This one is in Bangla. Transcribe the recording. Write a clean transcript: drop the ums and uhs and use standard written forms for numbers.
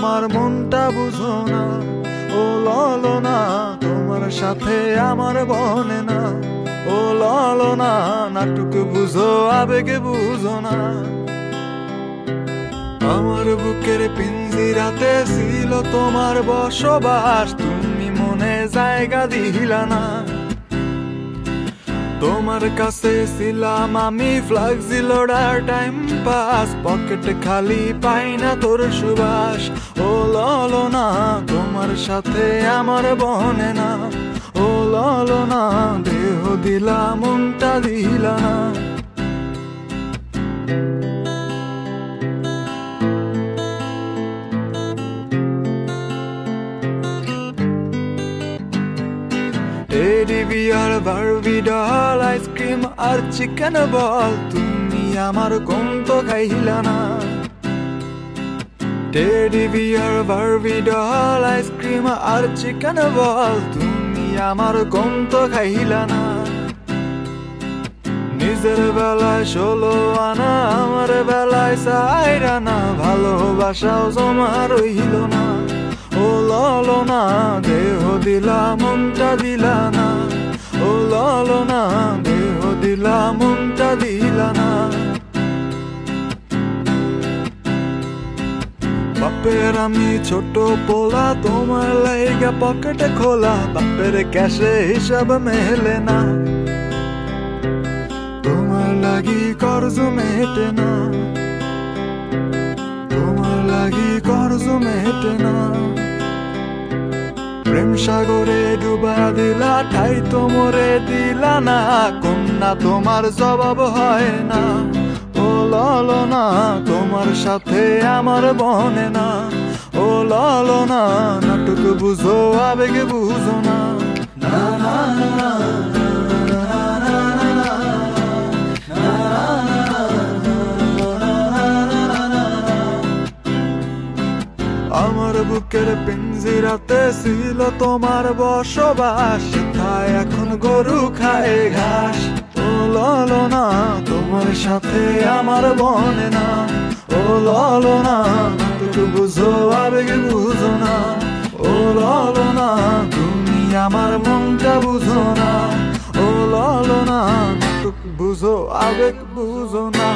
আমার মনটা বুঝো না। ও ললনা তোমার সাথে আমার বনে না। ও ললনা নাটক বুঝো আবেগ বুঝো না। আমার বুকের পিঞ্জিরাতে ছিল তোমার বসবাস, তুমি মনে জায়গা দিলা না। তোমার কাছে ছিলাম আমি ফ্লাক্সি লোডার টাইম পাস, পকেটে খালি পাই না তোর সুবাস। ও ললনা তোমার সাথে আমার বনে না। ও ললনা দেহ দিলা মনটা দিলা না। Teddy bear Barbie doll ice cream আর চিকেন বল, তুমি আমার কম তো খাইলা না। Teddy bear Barbie doll ice cream আর চিকেন বল, তুমি আমার কম তো খাইলা না। নিজের বেলায় 16 আনা, আমার বেলায় 4 আনা, ভালোবাসাও জমা রইল না। ও ললনা দেহ দিলা মনটা দিলা না। ও ললনা দেহ দিলা মনটা দিলা না। বাপের আমি ছোট পোলা, তোমার লাইগা পকেটে খোলা, বাপের ক্যাশে হিসাব মেলে না। তোমার লাগি কর্জ মেটে না। তোমার লাগি কর্জ মেটে না। প্রেম সাগরে ডুবা দিলা, ঠাই তোমরে দিলা না, কন্যা তোমার জবাব হয় না। ও ললনা তোমার সাথে আমার বনে না। ও ললনা নাটক বুঝো আবেগ বুঝো না। না না না আমার বুকের পিঞ্জিরাতে ছিল তোমার বসবাস, তাই এখন গরু খায় ঘাস। ও ললনা তোমার সাথে আমার বনে না। ও ললনা নাটক বুঝো আবেগ বুঝো না। ও ললনা তুমি আমার মনটা বুঝো না। ও ললনা নাটক বুঝো আবেগ বুঝো না।